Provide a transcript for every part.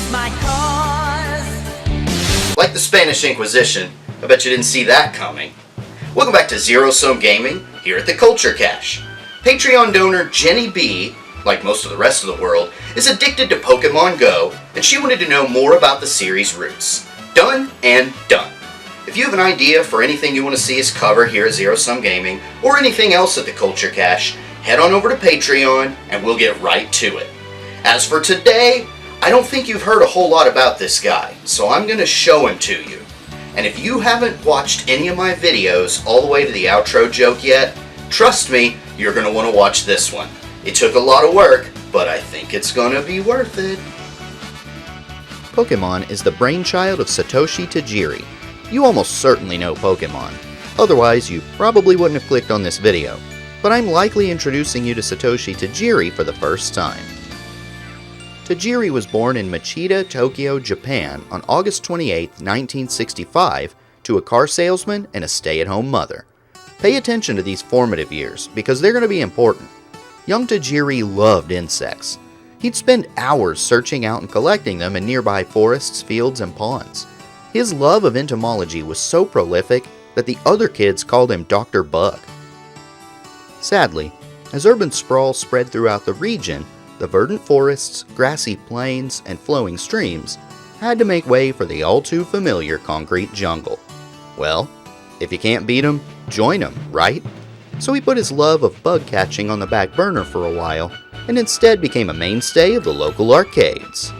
just my cause. Like the Spanish Inquisition, I bet you didn't see that coming. Welcome back to Zero Sum Gaming, here at the Culture Cache. Patreon donor Jenny B, like most of the rest of the world, is addicted to Pokemon Go, and she wanted to know more about the series' roots. Done and done. If you have an idea for anything you want to see us cover here at Zero Sum Gaming, or anything else at the Culture Cache, head on over to Patreon and we'll get right to it. As for today, I don't think you've heard a whole lot about this guy, so I'm going to show him to you. And if you haven't watched any of my videos all the way to the outro joke yet, trust me, you're going to want to watch this one. It took a lot of work, but I think it's going to be worth it. Pokemon is the brainchild of Satoshi Tajiri. You almost certainly know Pokemon. Otherwise, you probably wouldn't have clicked on this video. But I'm likely introducing you to Satoshi Tajiri for the first time. Tajiri was born in Machida, Tokyo, Japan on August 28, 1965, to a car salesman and a stay-at-home mother. Pay attention to these formative years, because they're going to be important. Young Tajiri loved insects. He'd spend hours searching out and collecting them in nearby forests, fields, and ponds. His love of entomology was so prolific that the other kids called him Dr. Bug. Sadly, as urban sprawl spread throughout the region, the verdant forests, grassy plains, and flowing streams had to make way for the all-too-familiar concrete jungle. Well, if you can't beat 'em, join 'em, right? So he put his love of bug catching on the back burner for a while, and instead became a mainstay of the local arcades.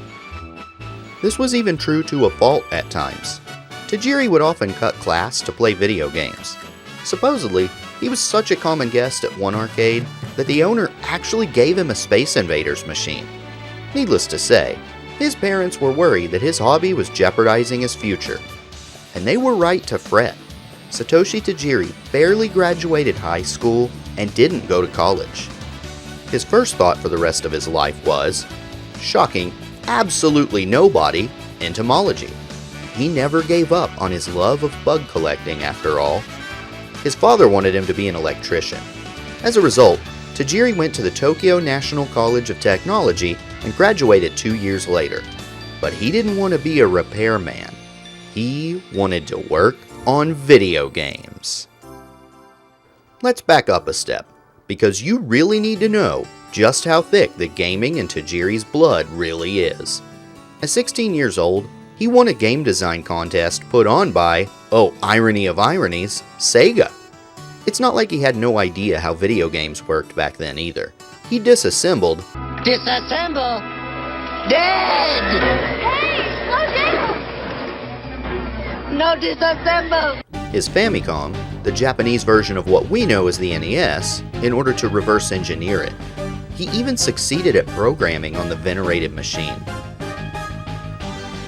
This was even true to a fault at times. Tajiri would often cut class to play video games. Supposedly, he was such a common guest at one arcade that the owner actually gave him a Space Invaders machine. Needless to say, his parents were worried that his hobby was jeopardizing his future. And they were right to fret. Satoshi Tajiri barely graduated high school and didn't go to college. His first thought for the rest of his life was, shocking, absolutely nobody, entomology. He never gave up on his love of bug collecting after all. His father wanted him to be an electrician. As a result, Tajiri went to the Tokyo National College of Technology and graduated 2 years later. But he didn't want to be a repairman. He wanted to work on video games. Let's back up a step, because you really need to know just how thick the gaming in Tajiri's blood really is. At 16 years old, he won a game design contest put on by, oh, irony of ironies, Sega. It's not like he had no idea how video games worked back then either. He disassembled. Disassemble! Dead! Hey, slow down! No disassemble! His Famicom, the Japanese version of what we know as the NES, in order to reverse engineer it. He even succeeded at programming on the venerated machine.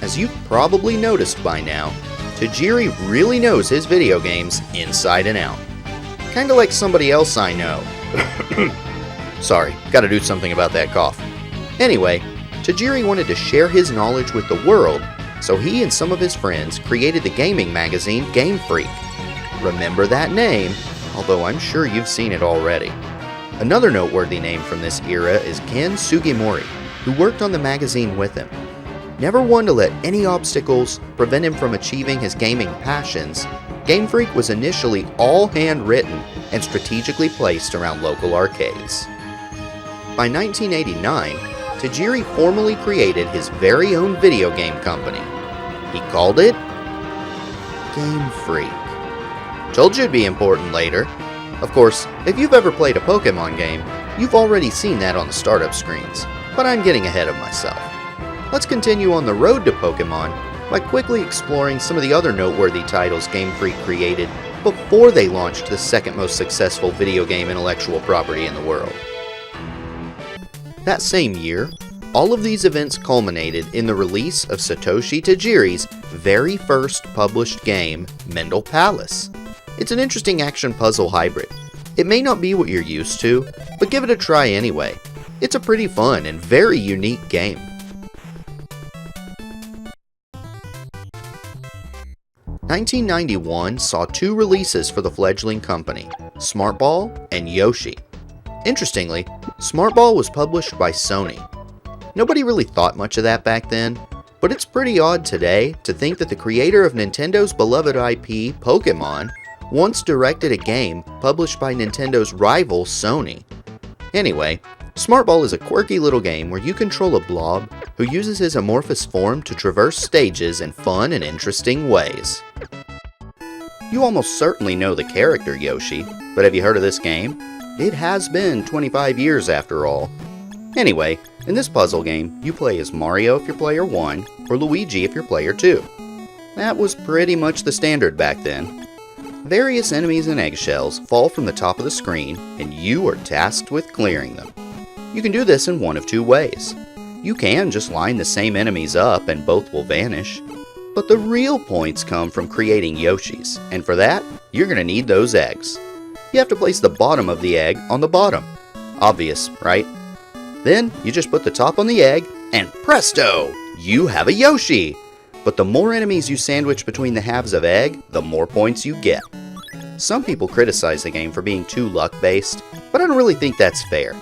As you've probably noticed by now, Tajiri really knows his video games inside and out. Kinda like somebody else I know. Sorry, gotta do something about that cough. Anyway, Tajiri wanted to share his knowledge with the world, so he and some of his friends created the gaming magazine Game Freak. Remember that name, although I'm sure you've seen it already. Another noteworthy name from this era is Ken Sugimori, who worked on the magazine with him. Never one to let any obstacles prevent him from achieving his gaming passions, Game Freak was initially all handwritten and strategically placed around local arcades. By 1989, Tajiri formally created his very own video game company. He called it Game Freak. Told you it'd be important later. Of course, if you've ever played a Pokemon game, you've already seen that on the startup screens, but I'm getting ahead of myself. Let's continue on the road to Pokemon by quickly exploring some of the other noteworthy titles Game Freak created before they launched the second most successful video game intellectual property in the world. That same year, all of these events culminated in the release of Satoshi Tajiri's very first published game, Mendel Palace. It's an interesting action puzzle hybrid. It may not be what you're used to, but give it a try anyway. It's a pretty fun and very unique game. (1991) saw two releases for the fledgling company, Smartball and Yoshi. Interestingly, Smartball was published by Sony. Nobody really thought much of that back then. But it's pretty odd today to think that the creator of Nintendo's beloved IP, Pokémon, once directed a game published by Nintendo's rival, Sony. Anyway, Smart Ball is a quirky little game where you control a blob who uses his amorphous form to traverse stages in fun and interesting ways. You almost certainly know the character Yoshi, but have you heard of this game? It has been 25 years after all. Anyway, in this puzzle game, you play as Mario if you're player 1, or Luigi if you're player 2. That was pretty much the standard back then. Various enemies and eggshells fall from the top of the screen, and you are tasked with clearing them. You can do this in one of two ways. You can just line the same enemies up and both will vanish. But the real points come from creating Yoshis, and for that, you're going to need those eggs. You have to place the bottom of the egg on the bottom. Obvious, right? Then, you just put the top on the egg, and presto! You have a Yoshi! But the more enemies you sandwich between the halves of egg, the more points you get. Some people criticize the game for being too luck-based, but I don't really think that's fair.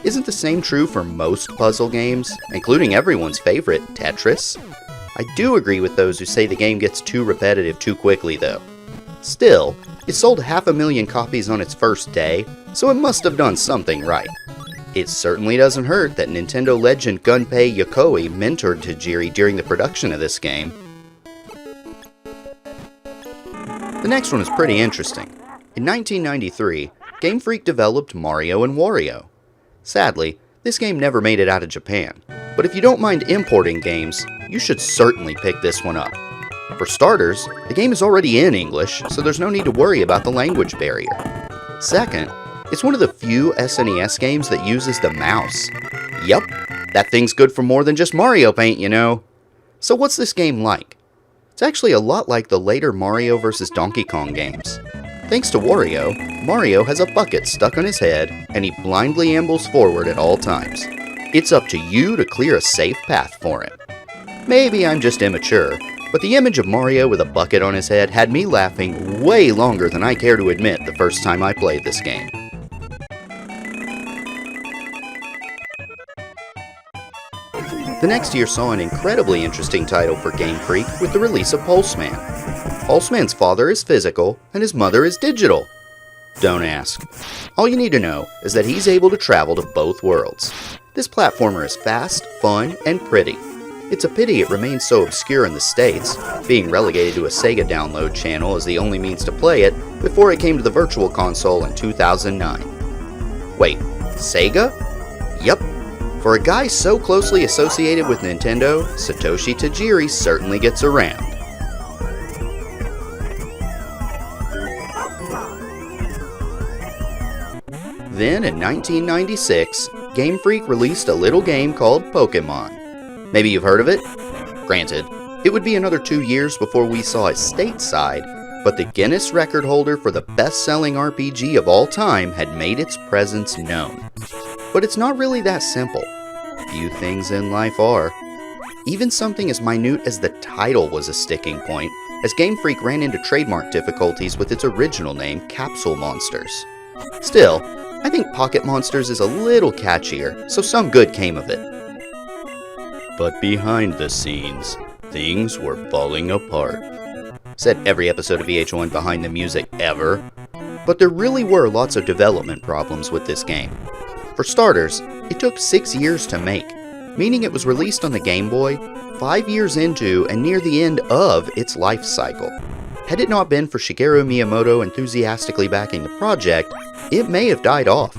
Isn't the same true for most puzzle games, including everyone's favorite, Tetris? I do agree with those who say the game gets too repetitive too quickly though. Still, it sold 500,000 copies on its first day, so it must have done something right. It certainly doesn't hurt that Nintendo legend Gunpei Yokoi mentored Tajiri during the production of this game. The next one is pretty interesting. In 1993, Game Freak developed Mario & Wario. Sadly, this game never made it out of Japan, but if you don't mind importing games, you should certainly pick this one up. For starters, the game is already in English, so there's no need to worry about the language barrier. Second, it's one of the few SNES games that uses the mouse. Yup, that thing's good for more than just Mario Paint, you know. So what's this game like? It's actually a lot like the later Mario vs. Donkey Kong games. Thanks to Wario, Mario has a bucket stuck on his head, and he blindly ambles forward at all times. It's up to you to clear a safe path for him. Maybe I'm just immature, but the image of Mario with a bucket on his head had me laughing way longer than I care to admit the first time I played this game. The next year saw an incredibly interesting title for Game Freak with the release of Pulseman. Pulseman's father is physical, and his mother is digital. Don't ask. All you need to know is that he's able to travel to both worlds. This platformer is fast, fun, and pretty. It's a pity it remains so obscure in the States, being relegated to a Sega download channel as the only means to play it before it came to the Virtual Console in 2009. Wait, Sega? Yup. For a guy so closely associated with Nintendo, Satoshi Tajiri certainly gets around. Then, in 1996, Game Freak released a little game called Pokémon. Maybe you've heard of it? Granted, it would be another 2 years before we saw it stateside, but the Guinness record holder for the best-selling RPG of all time had made its presence known. But it's not really that simple. Few things in life are. Even something as minute as the title was a sticking point, as Game Freak ran into trademark difficulties with its original name, Capsule Monsters. Still, I think Pocket Monsters is a little catchier, so some good came of it. But behind the scenes, things were falling apart. Said every episode of VH1 Behind the Music ever. But there really were lots of development problems with this game. For starters, it took 6 years to make, meaning it was released on the Game Boy 5 years into and near the end of its life cycle. Had it not been for Shigeru Miyamoto enthusiastically backing the project, it may have died off.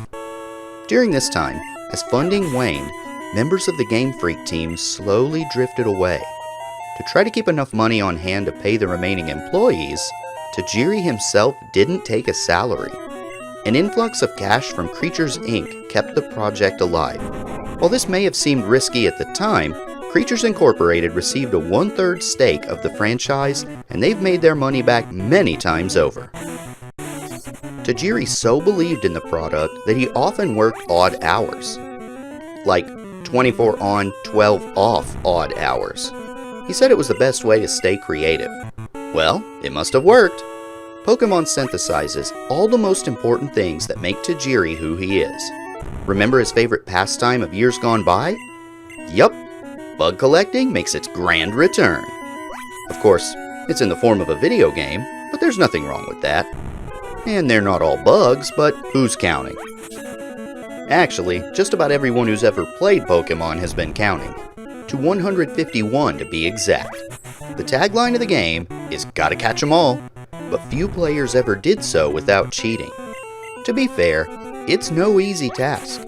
During this time, as funding waned, members of the Game Freak team slowly drifted away. To try to keep enough money on hand to pay the remaining employees, Tajiri himself didn't take a salary. An influx of cash from Creatures Inc. kept the project alive. While this may have seemed risky at the time, Creatures Incorporated received a 1/3 stake of the franchise, and they've made their money back many times over. Tajiri so believed in the product that he often worked odd hours. Like 24 on, 12 off odd hours. He said it was the best way to stay creative. Well, it must have worked. Pokémon synthesizes all the most important things that make Tajiri who he is. Remember his favorite pastime of years gone by? Yup, bug collecting makes its grand return. Of course, it's in the form of a video game, but there's nothing wrong with that. And they're not all bugs, but who's counting? Actually, just about everyone who's ever played Pokémon has been counting. To 151 to be exact. The tagline of the game is "Gotta catch 'em all," but few players ever did so without cheating. To be fair, it's no easy task.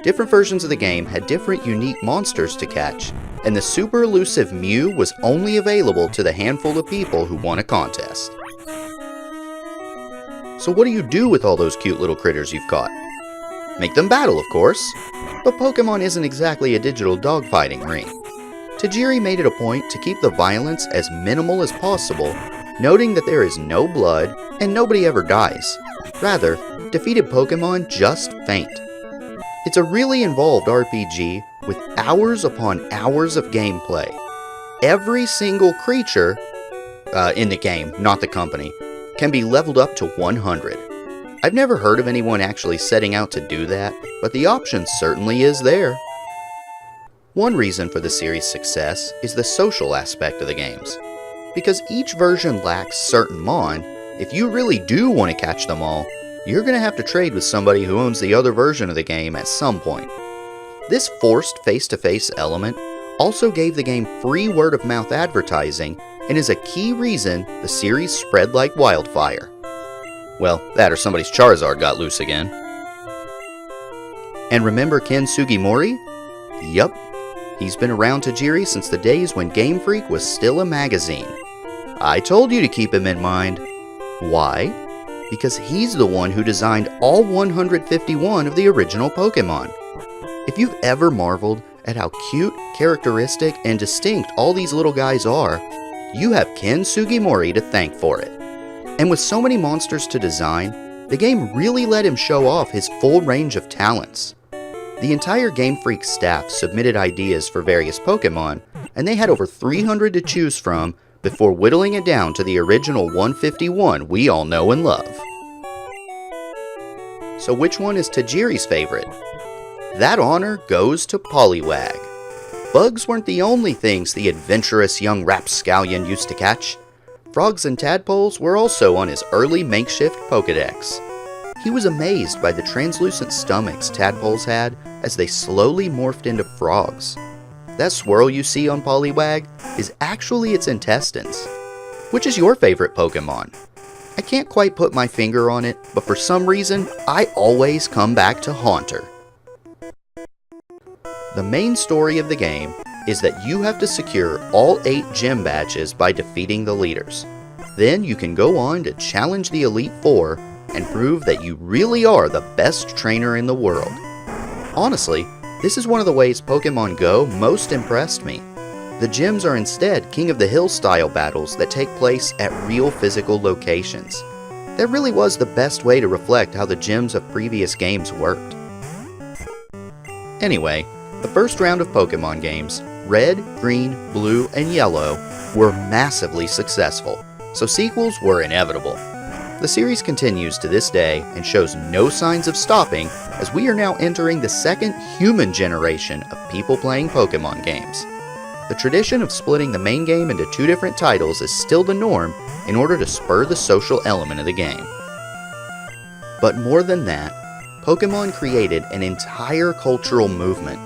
Different versions of the game had different unique monsters to catch, and the super elusive Mew was only available to the handful of people who won a contest. So what do you do with all those cute little critters you've caught? Make them battle, of course, but Pokémon isn't exactly a digital dogfighting ring. Tajiri made it a point to keep the violence as minimal as possible, noting that there is no blood and nobody ever dies. Rather, defeated Pokémon just faint. It's a really involved RPG with hours upon hours of gameplay. Every single creature in the game, not the company, can be leveled up to 100. I've never heard of anyone actually setting out to do that, but the option certainly is there. One reason for the series' success is the social aspect of the games. Because each version lacks certain mon, if you really do want to catch them all, you're going to have to trade with somebody who owns the other version of the game at some point. This forced face-to-face element also gave the game free word-of-mouth advertising and is a key reason the series spread like wildfire. Well, that or somebody's Charizard got loose again. And remember Ken Sugimori? Yup, he's been around Tajiri since the days when Game Freak was still a magazine. I told you to keep him in mind. Why? Because he's the one who designed all 151 of the original Pokémon. If you've ever marveled at how cute, characteristic, and distinct all these little guys are, you have Ken Sugimori to thank for it. And with so many monsters to design, the game really let him show off his full range of talents. The entire Game Freak staff submitted ideas for various Pokémon, and they had over 300 to choose from before whittling it down to the original 151 we all know and love. So which one is Tajiri's favorite? That honor goes to Poliwag. Bugs weren't the only things the adventurous young rapscallion used to catch. Frogs and tadpoles were also on his early makeshift Pokédex. He was amazed by the translucent stomachs tadpoles had as they slowly morphed into frogs. That swirl you see on Poliwag is actually its intestines. Which is your favorite Pokémon? I can't quite put my finger on it, but for some reason, I always come back to Haunter. The main story of the game is that you have to secure all 8 gym badges by defeating the leaders. Then you can go on to challenge the Elite Four and prove that you really are the best trainer in the world. Honestly, this is one of the ways Pokémon Go most impressed me. The gyms are instead King of the Hill style battles that take place at real physical locations. That really was the best way to reflect how the gyms of previous games worked. Anyway, the first round of Pokémon games, Red, Green, Blue, and Yellow, were massively successful, so sequels were inevitable. The series continues to this day and shows no signs of stopping as we are now entering the second human generation of people playing Pokémon games. The tradition of splitting the main game into 2 different titles is still the norm in order to spur the social element of the game. But more than that, Pokémon created an entire cultural movement.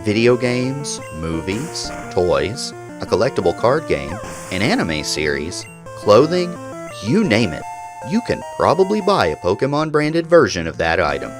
Video games, movies, toys, a collectible card game, an anime series, clothing, you name it. You can probably buy a Pokémon branded version of that item.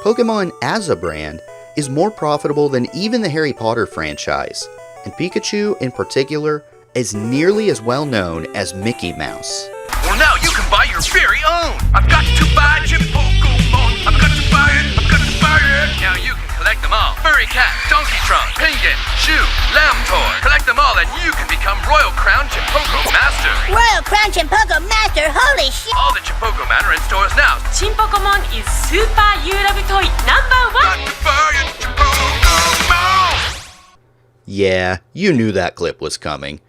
Pokémon as a brand is more profitable than even the Harry Potter franchise, and Pikachu in particular is nearly as well known as Mickey Mouse. Well, now you can buy your very own. I've got to buy Jim Pokémon. I've got to buy it. I've got to buy it. Now you can collect them all. Furry Cat, Donkey Trunk, Penguin, Shoe, Lamb Toy. Collect them all and you can become Royal Crown Chimpoko Master. Royal Crown Chimpoko Master, holy shit! All the Chimpoko Man are in stores now. Chimpocomon is Super You Love Toy #1! Got to buy it, Chimpoko. Yeah, you knew that clip was coming.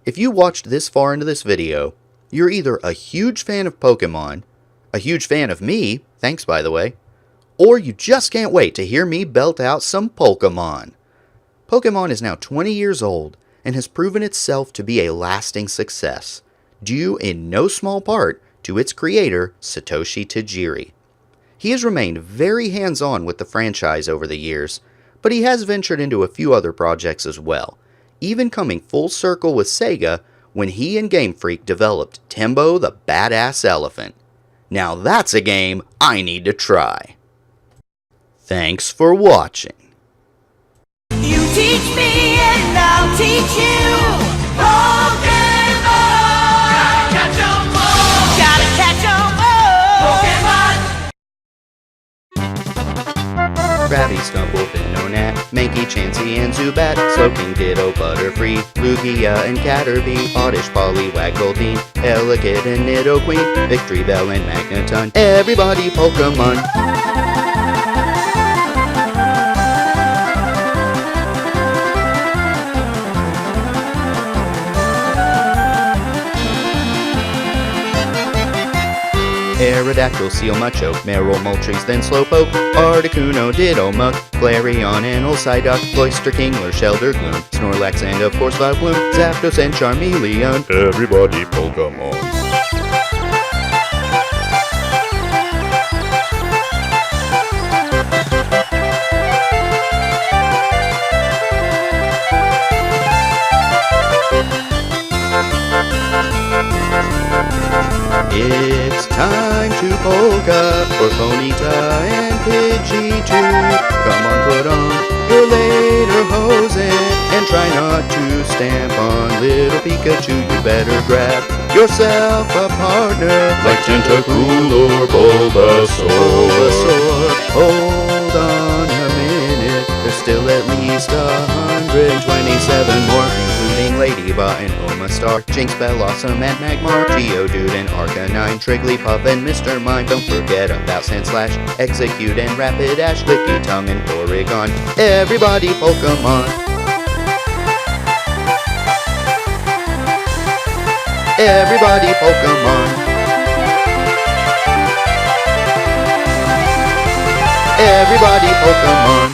If you watched this far into this video, you're either a huge fan of Pokémon, a huge fan of me, thanks by the way, or you just can't wait to hear me belt out some Pokémon. Pokémon is now 20 years old and has proven itself to be a lasting success, due in no small part to its creator, Satoshi Tajiri. He has remained very hands-on with the franchise over the years, but he has ventured into a few other projects as well, even coming full circle with Sega when he and Game Freak developed Timbo the Badass Elephant. Now that's a game I need to try. Thanks for watching. You teach me and I'll teach you. Pokémon! Gotta catch 'em all! Gotta catch 'em all! Pokémon! Krabby, Stumble, been known at Mankey, Chansey, and Zubat, Slowking, Ditto, Butterfree, Lugia, and Caterpie, Oddish, Poliwag, Goldeen, Elekid, and Nidoqueen, Victory Bell, and Magneton. Everybody Pokemon! Aerodactyl, Seal, Macho, Marill, Moltres, then Slowpoke, Articuno, Ditto, Muk, Flareon, and Psyduck, Cloyster, Kingler, Shelter, Gloom, Snorlax, and of course Vileplume, Zapdos, and Charmeleon. Everybody Pokemon. It's time to polka for Ponyta and Pidgey too. Come on, put on your lederhosen and try not to stamp on little Pikachu. You better grab yourself a partner like Tentacool or Bulbasaur. Hold on a minute, there's still at least 127 more, including Ladybot and Omastar, Jinx, Bellossom, and Magmar, Geodude and Arcanine, Trigglypuff and Mr. Mime. Don't forget about Sandslash, Execute and Rapidash, Lickitung and Porygon. Everybody Pokemon! Everybody Pokemon! Everybody Pokemon!